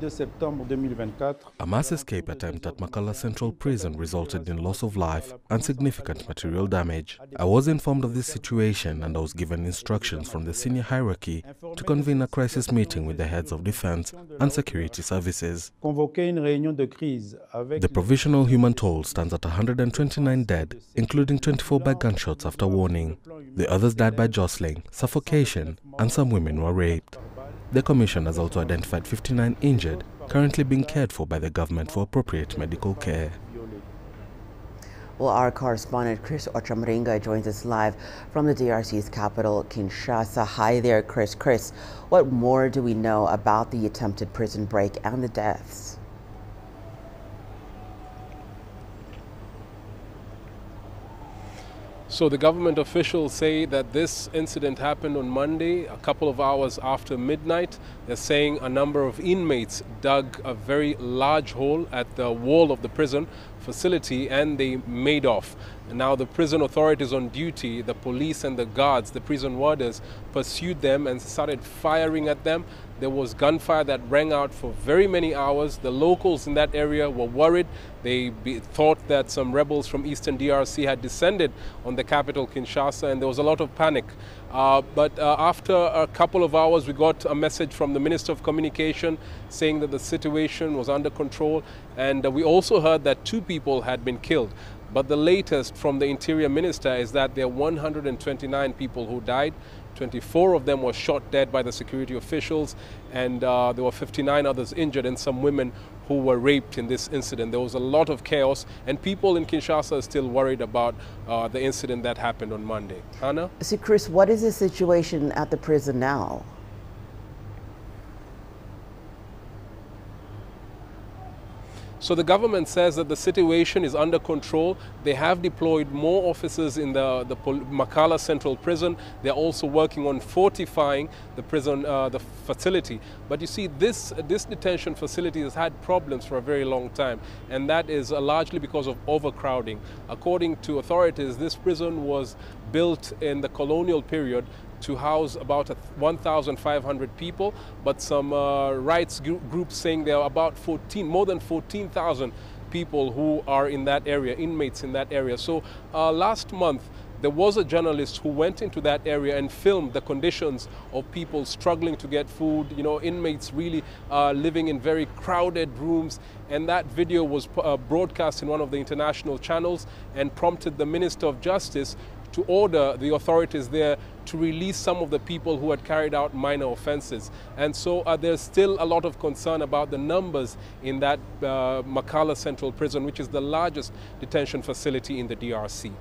A mass escape attempt at Makala Central Prison resulted in loss of life and significant material damage. I was informed of this situation and I was given instructions from the senior hierarchy to convene a crisis meeting with the heads of defense and security services. The provisional human toll stands at 129 dead, including 24 by gunshots after warning. The others died by jostling, suffocation, and some women were raped. The Commission has also identified 59 injured, currently being cared for by the government for appropriate medical care. Well, our correspondent Chris Ochamringa joins us live from the DRC's capital, Kinshasa. Hi there, Chris. Chris, what more do we know about the attempted prison break and the deaths? So the government officials say that this incident happened on Monday, a couple of hours after midnight. They're saying a number of inmates dug a very large hole at the wall of the prison facility and they made off. And now the prison authorities on duty, the police and the guards, the prison warders, pursued them and started firing at them. There was gunfire that rang out for very many hours. The locals in that area were worried. They thought that some rebels from eastern DRC had descended on the capital, Kinshasa, and there was a lot of panic. But after a couple of hours, we got a message from the Minister of Communication saying that the situation was under control. And we also heard that 2 people had been killed. But the latest from the Interior Minister is that there are 129 people who died. 24 of them were shot dead by the security officials, and there were 59 others injured and some women who were raped in this incident. There was a lot of chaos, and people in Kinshasa are still worried about the incident that happened on Monday. Hannah? So, Chris, what is the situation at the prison now? So the government says that the situation is under control. They have deployed more officers in the Makala Central Prison. They're also working on fortifying the prison, the facility. But you see, this detention facility has had problems for a very long time, and that is largely because of overcrowding. According to authorities, this prison was built in the colonial period to house about 1,500 people, but some rights groups saying there are about more than 14,000 people who are in that area, inmates in that area. So last month, there was a journalist who went into that area and filmed the conditions of people struggling to get food, you know, inmates really living in very crowded rooms. And that video was broadcast in one of the international channels and prompted the Minister of Justice to order the authorities there to release some of the people who had carried out minor offenses. And so there's still a lot of concern about the numbers in that Makala Central Prison, which is the largest detention facility in the DRC.